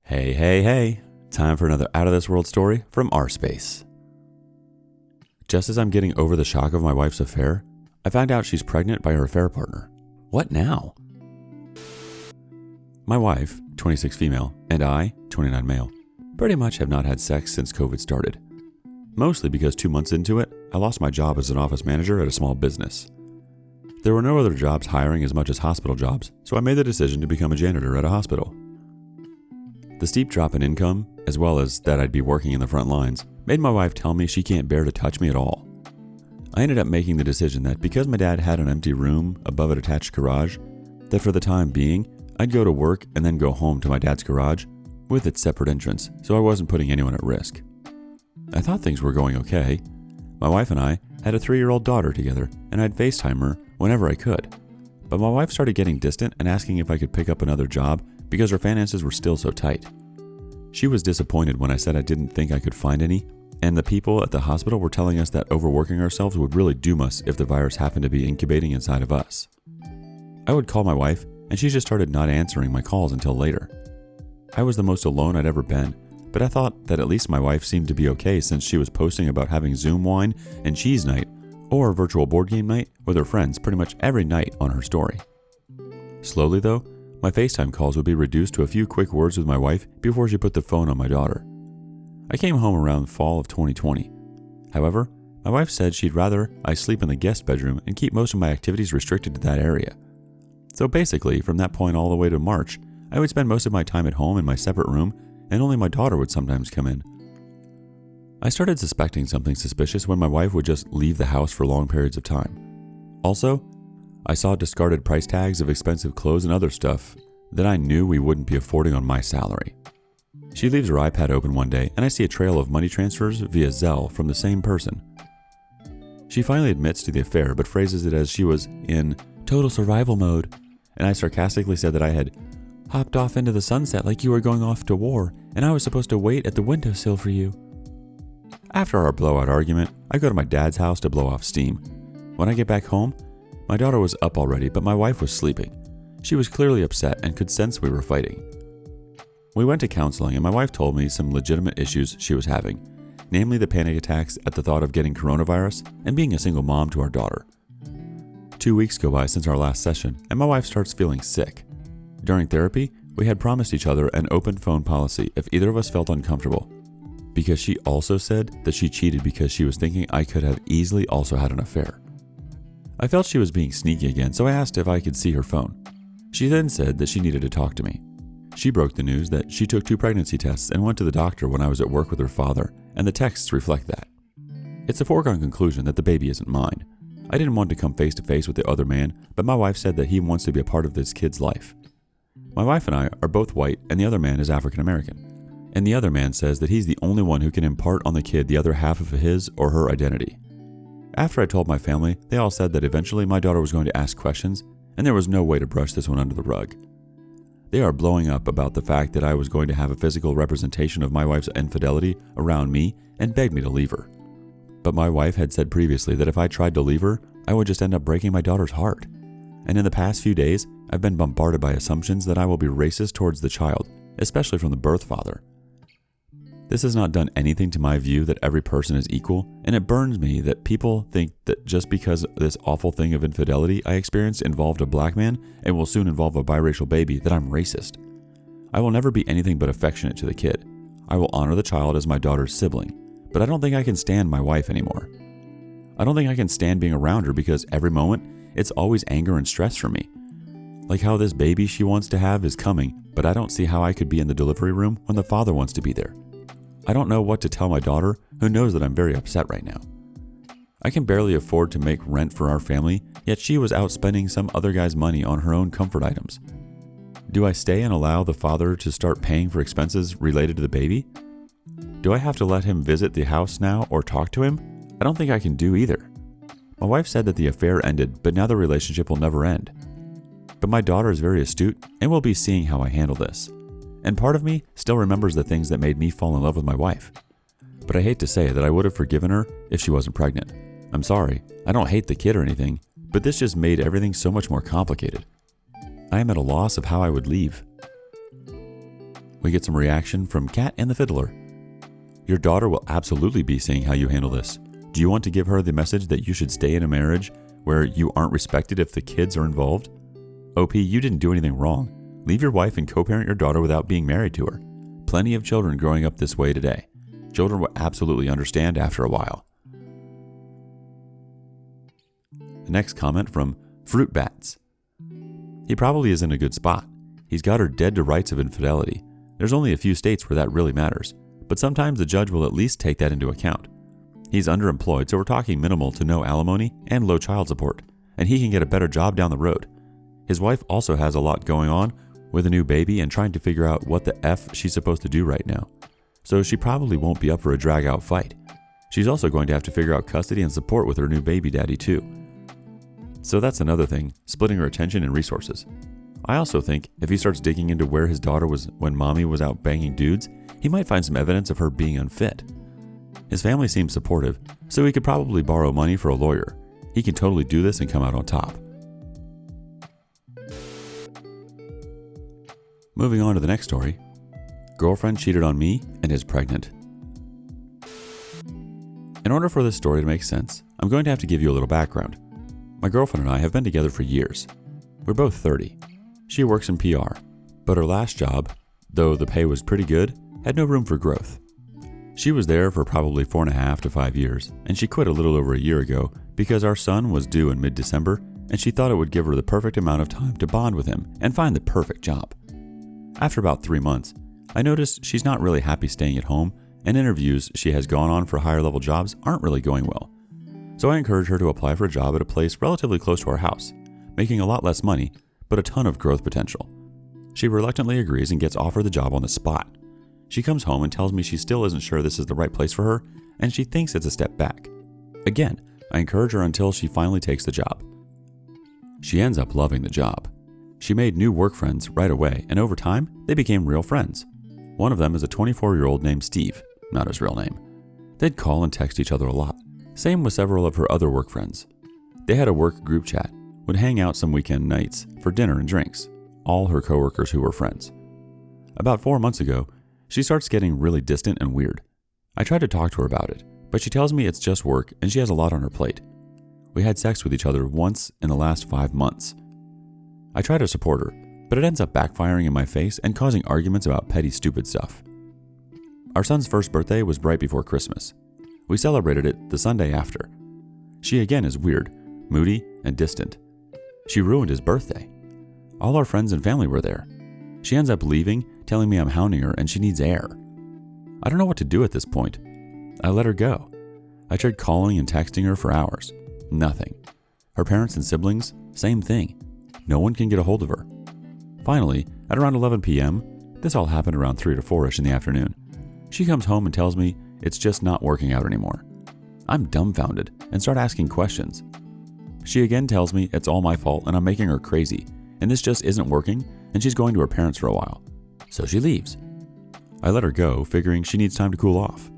Hey, hey, hey. Time for another out of this world story from rSpace. Just as I'm getting over the shock of my wife's affair, I find out she's pregnant by her affair partner. What now? My wife, 26 female, and I, 29 male, pretty much have not had sex since COVID started. Mostly because 2 months into it, I lost my job as an office manager at a small business. There were no other jobs hiring as much as hospital jobs, so I made the decision to become a janitor at a hospital. The steep drop in income, as well as that I'd be working in the front lines, made my wife tell me she can't bear to touch me at all. I ended up making the decision that because my dad had an empty room above an attached garage, that for the time being, I'd go to work and then go home to my dad's garage with its separate entrance, so I wasn't putting anyone at risk. I thought things were going okay. My wife and I had a 3-year-old daughter together, and I'd FaceTime her whenever I could. But my wife started getting distant and asking if I could pick up another job because her finances were still so tight. She was disappointed when I said I didn't think I could find any, and the people at the hospital were telling us that overworking ourselves would really doom us if the virus happened to be incubating inside of us. I would call my wife, and she just started not answering my calls until later. I was the most alone I'd ever been, but I thought that at least my wife seemed to be okay since she was posting about having Zoom wine and cheese night or virtual board game night with her friends pretty much every night on her story. Slowly though, my FaceTime calls would be reduced to a few quick words with my wife before she put the phone on my daughter. I came home around fall of 2020. However, my wife said she'd rather I sleep in the guest bedroom and keep most of my activities restricted to that area. So basically, from that point all the way to March, I would spend most of my time at home in my separate room, and only my daughter would sometimes come in. I started suspecting something suspicious when my wife would just leave the house for long periods of time. Also, I saw discarded price tags of expensive clothes and other stuff that I knew we wouldn't be affording on my salary. She leaves her iPad open one day, and I see a trail of money transfers via Zelle from the same person. She finally admits to the affair, but phrases it as she was in total survival mode, and I sarcastically said that I had hopped off into the sunset like you were going off to war, and I was supposed to wait at the windowsill for you. After our blowout argument, I go to my dad's house to blow off steam. When I get back home, my daughter was up already, but my wife was sleeping. She was clearly upset and could sense we were fighting. We went to counseling, and my wife told me some legitimate issues she was having, namely the panic attacks at the thought of getting coronavirus and being a single mom to our daughter. 2 weeks go by since our last session, and my wife starts feeling sick. During therapy, we had promised each other an open phone policy if either of us felt uncomfortable, because she also said that she cheated because she was thinking I could have easily also had an affair. I felt she was being sneaky again, so I asked if I could see her phone. She then said that she needed to talk to me. She broke the news that she took 2 pregnancy tests and went to the doctor when I was at work with her father, and the texts reflect that. It's a foregone conclusion that the baby isn't mine. I didn't want to come face to face with the other man, but my wife said that he wants to be a part of this kid's life. My wife and I are both white, and the other man is African American. And the other man says that he's the only one who can impart on the kid the other half of his or her identity. After I told my family, they all said that eventually my daughter was going to ask questions, and there was no way to brush this one under the rug. They are blowing up about the fact that I was going to have a physical representation of my wife's infidelity around me and begged me to leave her. But my wife had said previously that if I tried to leave her, I would just end up breaking my daughter's heart. And in the past few days, I've been bombarded by assumptions that I will be racist towards the child, especially from the birth father. This has not done anything to my view that every person is equal, and it burns me that people think that just because this awful thing of infidelity I experienced involved a black man and will soon involve a biracial baby that I'm racist. I will never be anything but affectionate to the kid. I will honor the child as my daughter's sibling, but I don't think I can stand my wife anymore. I don't think I can stand being around her because every moment it's always anger and stress for me. Like how this baby she wants to have is coming, but I don't see how I could be in the delivery room when the father wants to be there. I don't know what to tell my daughter, who knows that I'm very upset right now. I can barely afford to make rent for our family, yet she was out spending some other guy's money on her own comfort items. Do I stay and allow the father to start paying for expenses related to the baby? Do I have to let him visit the house now or talk to him? I don't think I can do either. My wife said that the affair ended, but now the relationship will never end. But my daughter is very astute and will be seeing how I handle this. And part of me still remembers the things that made me fall in love with my wife. But I hate to say that I would have forgiven her if she wasn't pregnant. I'm sorry, I don't hate the kid or anything, but this just made everything so much more complicated. I am at a loss of how I would leave. We get some reaction from Cat and the Fiddler. Your daughter will absolutely be seeing how you handle this. Do you want to give her the message that you should stay in a marriage where you aren't respected if the kids are involved? OP, you didn't do anything wrong. Leave your wife and co-parent your daughter without being married to her. Plenty of children growing up this way today. Children will absolutely understand after a while. The next comment from Fruit Bats. He probably is in a good spot. He's got her dead to rights of infidelity. There's only a few states where that really matters, but sometimes the judge will at least take that into account. He's underemployed, so we're talking minimal to no alimony and low child support, and he can get a better job down the road. His wife also has a lot going on with a new baby and trying to figure out what the F she's supposed to do right now. So she probably won't be up for a drag-out fight. She's also going to have to figure out custody and support with her new baby daddy too. So that's another thing, splitting her attention and resources. I also think if he starts digging into where his daughter was when mommy was out banging dudes, he might find some evidence of her being unfit. His family seems supportive, so he could probably borrow money for a lawyer. He can totally do this and come out on top. Moving on to the next story. Girlfriend cheated on me and is pregnant. In order for this story to make sense, I'm going to have to give you a little background. My girlfriend and I have been together for years. We're both 30. She works in PR, but her last job, though the pay was pretty good, had no room for growth. She was there for probably 4.5 to 5 years, and she quit a little over a year ago because our son was due in mid-December, and she thought it would give her the perfect amount of time to bond with him and find the perfect job. After about 3 months, I noticed she's not really happy staying at home, and interviews she has gone on for higher level jobs aren't really going well. So I encouraged her to apply for a job at a place relatively close to our house, making a lot less money, but a ton of growth potential. She reluctantly agrees and gets offered the job on the spot. She comes home and tells me she still isn't sure this is the right place for her, and she thinks it's a step back. Again, I encourage her until she finally takes the job. She ends up loving the job. She made new work friends right away, and over time, they became real friends. One of them is a 24-year-old named Steve, not his real name. They'd call and text each other a lot. Same with several of her other work friends. They had a work group chat, would hang out some weekend nights for dinner and drinks, all her coworkers who were friends. About 4 months ago, she starts getting really distant and weird. I tried to talk to her about it, but she tells me it's just work and she has a lot on her plate. We had sex with each other once in the last 5 months. I try to support her, but it ends up backfiring in my face and causing arguments about petty stupid stuff. Our son's first birthday was right before Christmas. We celebrated it the Sunday after. She again is weird, moody, and distant. She ruined his birthday. All our friends and family were there. She ends up leaving, telling me I'm hounding her and she needs air. I don't know what to do at this point. I let her go. I tried calling and texting her for hours. Nothing. Her parents and siblings, same thing. No one can get a hold of her. Finally, at around 11 p.m., this all happened around 3 to 4-ish in the afternoon, she comes home and tells me it's just not working out anymore. I'm dumbfounded and start asking questions. She again tells me it's all my fault and I'm making her crazy, and this just isn't working, and she's going to her parents for a while. So she leaves. I let her go, figuring she needs time to cool off.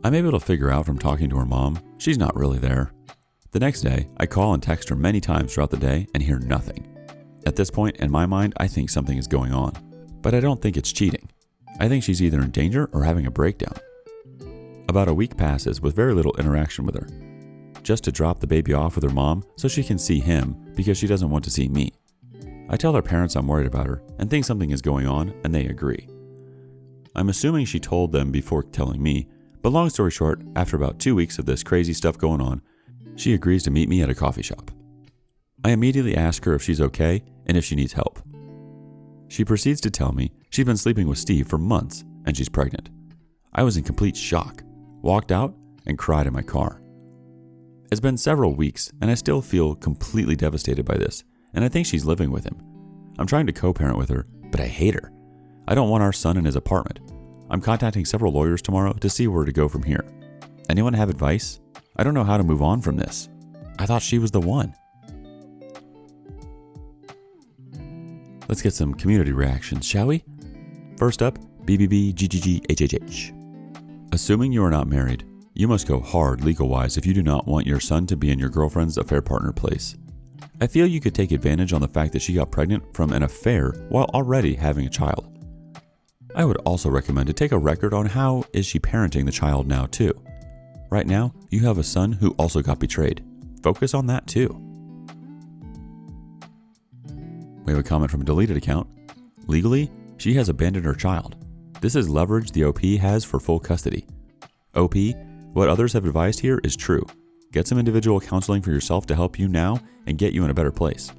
I'm able to figure out from talking to her mom, she's not really there. The next day, I call and text her many times throughout the day and hear nothing. At this point, in my mind, I think something is going on, but I don't think it's cheating. I think she's either in danger or having a breakdown. About a week passes with very little interaction with her, just to drop the baby off with her mom so she can see him because she doesn't want to see me. I tell her parents I'm worried about her and think something is going on, and they agree. I'm assuming she told them before telling me, but long story short, after about 2 weeks of this crazy stuff going on, she agrees to meet me at a coffee shop. I immediately ask her if she's okay and if she needs help. She proceeds to tell me she's been sleeping with Steve for months and she's pregnant. I was in complete shock, walked out, and cried in my car. It's been several weeks and I still feel completely devastated by this, and I think she's living with him. I'm trying to co-parent with her, but I hate her. I don't want our son in his apartment. I'm contacting several lawyers tomorrow to see where to go from here. Anyone have advice? I don't know how to move on from this. I thought she was the one. Let's get some community reactions, shall we? First up, BBBGGGHHH. Assuming you are not married, you must go hard legal-wise if you do not want your son to be in your girlfriend's affair partner place. I feel you could take advantage on the fact that she got pregnant from an affair while already having a child. I would also recommend to take a record on how is she parenting the child now too. Right now, you have a son who also got betrayed. Focus on that too. We have a comment from a deleted account. Legally, she has abandoned her child. This is leverage the OP has for full custody. OP, what others have advised here is true. Get some individual counseling for yourself to help you now and get you in a better place.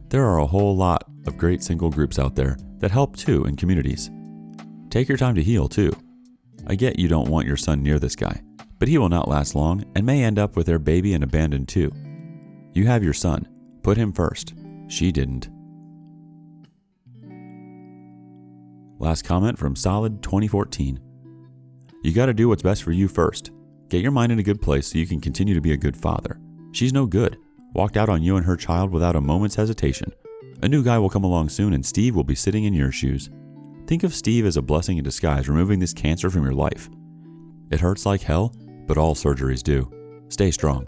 There are a whole lot of great single groups out there that help too in communities. Take your time to heal too. I get you don't want your son near this guy, but he will not last long and may end up with their baby and abandoned too. You have your son. Put him first. She didn't. Last comment from Solid 2014. You gotta do what's best for you first. Get your mind in a good place so you can continue to be a good father. She's no good. Walked out on you and her child without a moment's hesitation. A new guy will come along soon and Steve will be sitting in your shoes. Think of Steve as a blessing in disguise, removing this cancer from your life. It hurts like hell, but all surgeries do. Stay strong.